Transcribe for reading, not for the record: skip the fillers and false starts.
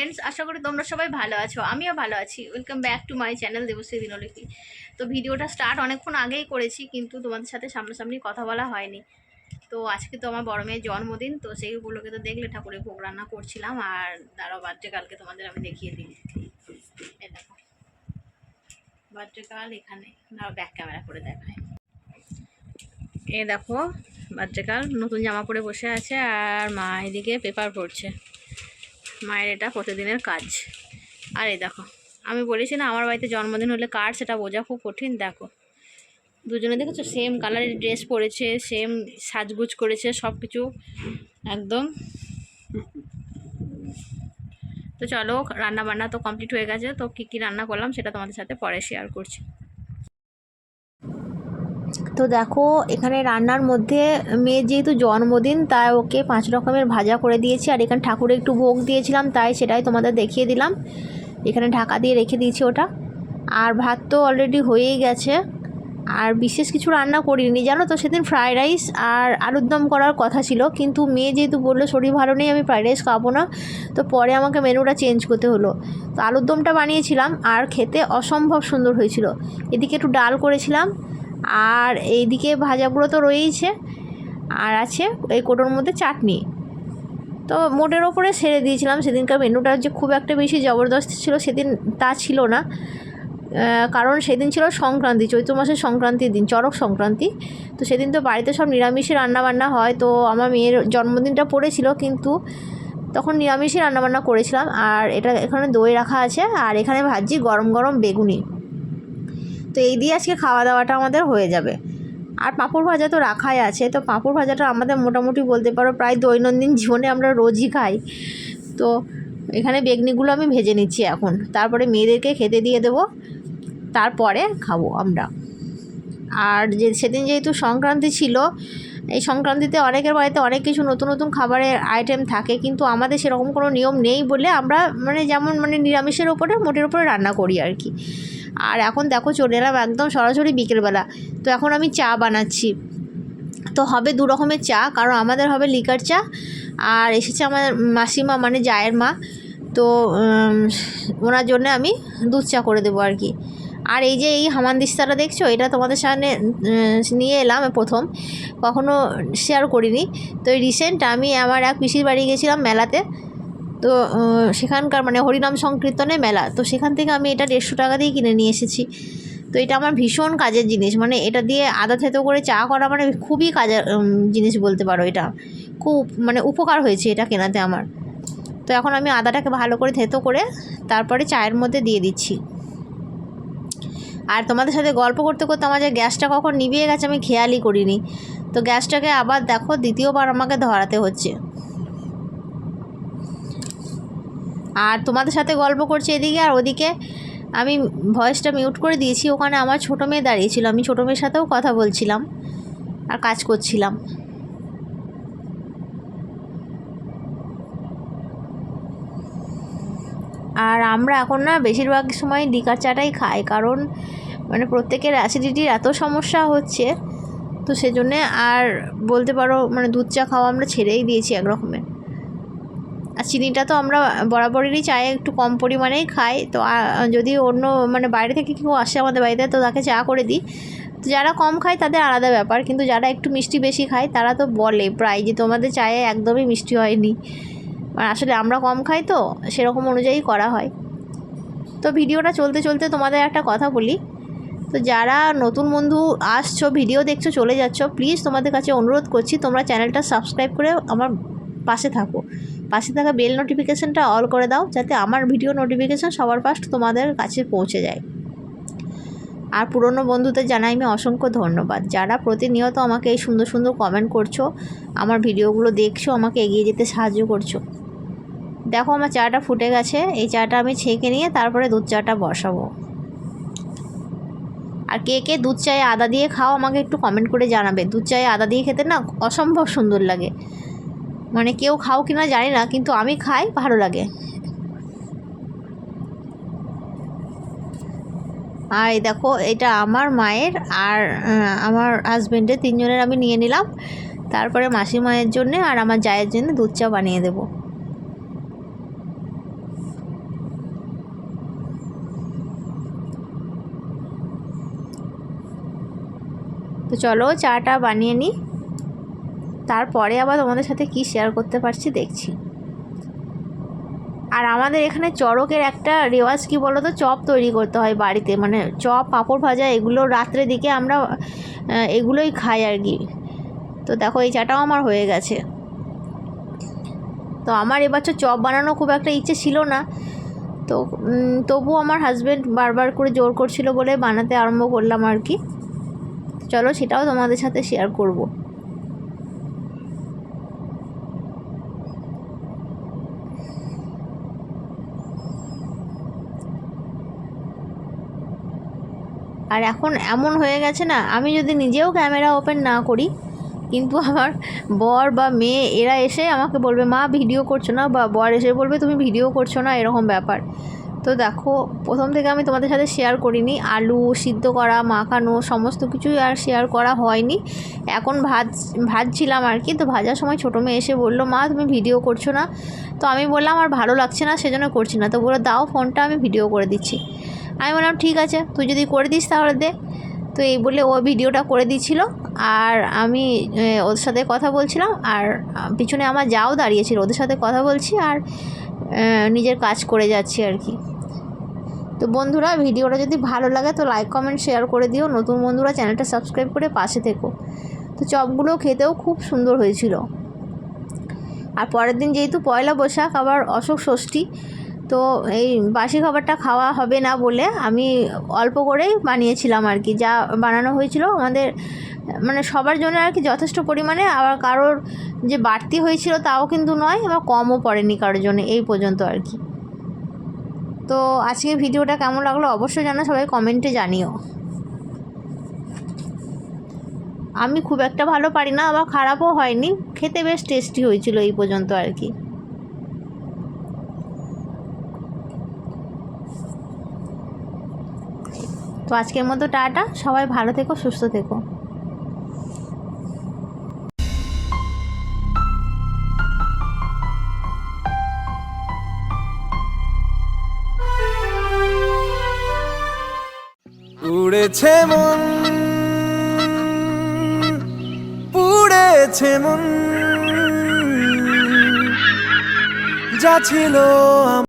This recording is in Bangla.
ফ্রেন্ডস, আশা করি তোমরা সবাই ভালো আছো। আমিও ভালো আছি। Welcome back to my channel Debashree Dinlipi. তো ভিডিওটা স্টার্ট অনেকক্ষণ আগেই করেছি, কিন্তু তোমাদের সাথে সামনাসামনি কথা বলা হয়নি। তো আজকে তো আমার বড় মেয়ের জন্মদিন, তো সেইগুলোকে তো দেখলে ঠাকুরের ভোগ রান্না করছিলাম। আর দাঁড়াও, বার্থডে কালকে তোমাদের আমি দেখিয়ে দিই। এই দেখো বার্থডে কাল এখানে, দাঁড়াও ব্যাক ক্যামেরা করে দেখায়। এ দেখো বার্থডে কাল, নতুন জামা পরে বসে আছে আর মা এদিকে পেপার পড়ছে। মায়ের এটা প্রতিদিনের কাজ। আর এই দেখো, আমি বলেছি না আমার বাড়িতে জন্মদিন হলে কার সেটা বোঝা খুব কঠিন। দেখো দুজনে দেখেছো সেম কালারের ড্রেস পরেছে, সেম সাজগুজ করেছে, সব কিছু একদম। তো চলো, রান্না বান্না তো কমপ্লিট হয়ে গেছে। তো কী কী রান্না করলাম সেটা তোমাদের সাথে পরে শেয়ার করছি। তো দেখো এখানে রান্নার মধ্যে মেয়ের যেহেতু জন্মদিন তাই ওকে 5 রকমের ভাজা করে দিয়েছি। আর এখানে ঠাকুরে একটু ভোগ দিয়েছিলাম, তাই সেটাই তোমাদের দেখিয়ে দিলাম। এখানে ঢাকা দিয়ে রেখে দিয়েছি ওটা। আর ভাত তো অলরেডি হয়েই গেছে। আর বিশেষ কিছু রান্না করিনি জানো তো। সেদিন ফ্রায়েড রাইস আর আলুর দম করার কথা ছিল, কিন্তু মেয়ে যেহেতু বললো শরীর ভালো নেই, আমি ফ্রায়েড রাইস খাবো না, তো পরে আমাকে মেনুটা চেঞ্জ করতে হলো। তো আলুর দমটা বানিয়েছিলাম আর খেতে অসম্ভব সুন্দর হয়েছিল। এদিকে একটু ডাল করেছিলাম, আর এইদিকে ভাজাগুলো তো রয়েইছে, আর আছে এই কোটোর মধ্যে চাটনি। তো মোটের ওপরে সেরে দিয়েছিলাম। সেদিনকার মেনুটা যে খুব একটা বেশি জবরদস্ত ছিল সেদিন তা ছিল না, কারণ সেদিন ছিল সংক্রান্তি, চৈত্র মাসের সংক্রান্তির দিন, চড়ক সংক্রান্তি। তো সেদিন তো বাড়িতে সব নিরামিষই রান্নাবান্না হয়। তো আমার মেয়ের জন্মদিনটা পড়েছিল, কিন্তু তখন নিরামিষই রান্নাবান্না করেছিলাম। আর এটা এখানে দই রাখা আছে, আর এখানে ভাজি গরম গরম বেগুনি। তো এই দিয়ে আজকে খাওয়া দাওয়াটা আমাদের হয়ে যাবে। আর পাঁপড় ভাজা তো রাখাই আছে। তো পাঁপড় ভাজাটা আমাদের মোটামুটি বলতে পারো প্রায় দৈনন্দিন জীবনে আমরা রোজই খাই। তো এখানে বেগনিগুলো আমি ভেজে নিচ্ছি এখন, তারপরে মেয়েদেরকে খেতে দিয়ে দেবো, তারপরে খাবো আমরা। আর সেদিন যেহেতু সংক্রান্তি ছিল, এই সংক্রান্তিতে অনেকের বাড়িতে অনেক কিছু নতুন নতুন খাবারের আইটেম থাকে, কিন্তু আমাদের সেরকম কোনো নিয়ম নেই বলে আমরা যেমন নিরামিষের ওপরে মোটের ওপরে রান্না করি আর কি। আর এখন দেখো চলে এলাম একদম সরাসরি বিকেলবেলা। তো এখন আমি চা বানাচ্ছি। তো হবে 2 রকমের চা, কারণ আমাদের হবে লিকার চা, আর এসেছে আমার মাসিমা মানে জায়ের মা। তো ওনার জন্য আমি দুধ চা করে দেবো আর কি। আর এই যে এই হামানদিস্তাটা দেখছো, এটা তোমাদের সামনে নিয়ে এলাম প্রথম, কখনো শেয়ার করিনি। তো এই রিসেন্ট আমি আমার এক পিসির বাড়ি গেছিলাম মেলাতে। তো সেখানকার হরিনাম সংকীর্তনে মেলা, তো সেখান থেকে আমি এটা 150 টাকা দিয়ে কিনে নিয়ে এসেছি। তো এটা আমার ভীষণ কাজের জিনিস, এটা দিয়ে আদা থেতো করে চা করা খুবই কাজের জিনিস বলতে পারো। এটা খুব উপকার হয়েছে এটা কেনাতে আমার। তো এখন আমি আদাটাকে ভালো করে থেতো করে তারপরে চায়ের মধ্যে দিয়ে দিচ্ছি। আর তোমাদের সাথে গল্প করতে করতে আমার যে গ্যাসটা কখন নিভিয়ে গেছে আমি খেয়ালই করিনি। তো গ্যাসটাকে আবার দেখো দ্বিতীয়বার আমাকে ধরাতে হচ্ছে। আর তোমাদের সাথে গল্প করছি এদিকে, আর ওদিকে আমি ভয়েসটা মিউট করে দিয়েছি। ওখানে আমার ছোটো মেয়ে দাঁড়িয়েছিল, আমি ছোটো মেয়ের সাথেও কথা বলছিলাম আর কাজ করছিলাম। আর আমরা এখন না বেশিরভাগ সময় লিকার চাটাই খাই, কারণ প্রত্যেকের অ্যাসিডিটির এত সমস্যা হচ্ছে। তো সেজন্যে আর বলতে পারো দুধ চা খাওয়া আমরা ছেড়েই দিয়েছি এক রকমের। আর চিনিটা তো আমরা বরাবরেরই চায়ে একটু কম পরিমাণেই খাই। তো যদি অন্য বাইরে থেকে কেউ আসে আমাদের বাড়িতে, তো তাকে চা করে দিই। তো যারা কম খায় তাদের আলাদা ব্যাপার, কিন্তু যারা একটু মিষ্টি বেশি খায় তারা তো বলে প্রায় যে তোমাদের চায়ে একদমই মিষ্টি হয়নি। আসলে আমরা কম খাই, তো সেরকম অনুযায়ী করা হয়। তো ভিডিওটা চলতে চলতে তোমাদের একটা কথা বলি। তো যারা নতুন বন্ধু আসছো, ভিডিও দেখছো, চলে যাচ্ছ, প্লিজ তোমাদের কাছে অনুরোধ করছি তোমরা চ্যানেলটা সাবস্ক্রাইব করে আমার পাশে থাকো। পাশে থাকা বেল নোটিফিকেশানটা অল করে দাও, যাতে আমার ভিডিও নোটিফিকেশান সবার ফার্স্ট তোমাদের কাছে পৌঁছে যায়। আর পুরনো বন্ধুদের জানাই আমি অসংখ্য ধন্যবাদ, যারা প্রতিনিয়ত আমাকে এই সুন্দর সুন্দর কমেন্ট করছো, আমার ভিডিওগুলো দেখছো, আমাকে এগিয়ে যেতে সাহায্য করছো। দেখো আমার চাটা ফুটে গেছে, এই চাটা আমি ছেঁকে নিয়ে তারপরে দুধ চাটা বসাবো। আর কে কে দুধ চায়ে আদা দিয়ে খাও আমাকে একটু কমেন্ট করে জানাবে। দুধ চায়ে আদা দিয়ে খেতে না অসম্ভব সুন্দর লাগে। কেউ খাও কি না জানি না, কিন্তু আমি খাই, ভালো লাগে। আর এই দেখো এটা আমার মায়ের আর আমার হাজব্যান্ডের, 3 জনের আমি নিয়ে নিলাম। তারপরে মাসি মায়ের জন্যে আর আমার জায়ের জন্য দুধ চা বানিয়ে দেবো। তো চলো চাটা বানিয়ে নিই, তারপরে আবার তোমাদের সাথে কি শেয়ার করতে পারছি দেখছি। আর আমাদের এখানে চড়কের একটা রেওয়াজ কি বলো তো, চপ তৈরি করতে হয় বাড়িতে, মানে চপ পাঁপড় ভাজা এগুলো রাত্রের দিকে আমরা এগুলোই খাই আর কি। তো দেখো এই চাটাও আমার হয়ে গেছে। তো আমার এবছর চপ বানানো খুব একটা ইচ্ছে ছিল না, তো তবুও আমার হাজব্যান্ড বারবার করে জোর করছিল বলে বানাতে আরম্ভ করলাম আর কি। চলো সেটাও তোমাদের সাথে শেয়ার করব। আর এখন এমন হয়ে গেছে না, আমি যদি নিজেও ক্যামেরা ওপেন না করি, কিন্তু আমার বর বা মেয়ে এরা এসে আমাকে বলবে মা ভিডিও করছো না, বা বর এসে বলবে তুমি ভিডিও করছো না, এরকম ব্যাপার। তো দেখো প্রথম থেকে আমি তোমাদের সাথে শেয়ার করিনি, আলু সিদ্ধ করা মাখানো সমস্ত কিছুই আর শেয়ার করা হয়নি। এখন ভাজছিলাম আর কি। তো ভাজার সময় ছোটো মেয়ে এসে বললো মা তুমি ভিডিও করছো না। তো আমি বললাম আমার ভালো লাগছে না সেজন্য করছি না। তো বললো দাও ফোনটা, আমি ভিডিও করে দিচ্ছি। আমি বললাম ঠিক আছে তুই যদি করে দিস তাহলে দে। তো এই বলে ও ভিডিওটা করে দিচ্ছিল, আর আমি ওদের সাথে কথা বলছিলাম, আর পিছনে আমার যাও দাঁড়িয়েছিল, ওদের সাথে কথা বলছি আর নিজের কাজ করে যাচ্ছি আর কি। তো বন্ধুরা ভিডিওটা যদি ভালো লাগে তো লাইক কমেন্ট শেয়ার করে দিও, নতুন বন্ধুরা চ্যানেলটা সাবস্ক্রাইব করে পাশে থেকো। তো চপগুলো খেতেও খুব সুন্দর হয়েছিল। আর পরের দিন যেহেতু পয়লা বৈশাখ আবার অশোক ষষ্ঠী, তো এই বাসি খাবারটা খাওয়া হবে না বলে আমি অল্প করেই বানিয়েছিলাম আর কি। যা বানানো হয়েছিল আমাদের মানে সবার জন্য আর কি যথেষ্ট পরিমাণে, আবার কারোর যে বাড়তি হয়েছিল তাও কিন্তু নয়, আবার কমও পড়েনি কারোর জন্য, এই পর্যন্ত আর কি। তো আজকে ভিডিওটা কেমন লাগলো অবশ্যই জানো, সবাই কমেন্টে জানিও। আমি খুব একটা ভালো পারি না, আবার খারাপও হয়নি, খেতে বেশ টেস্টি হয়েছিল এই পর্যন্ত আর কি। তো আজকের মতো টাটা, সবাই ভালো থেকো সুস্থ থেকো। উড়েছে মন, পুড়েছে মন, যা ছিল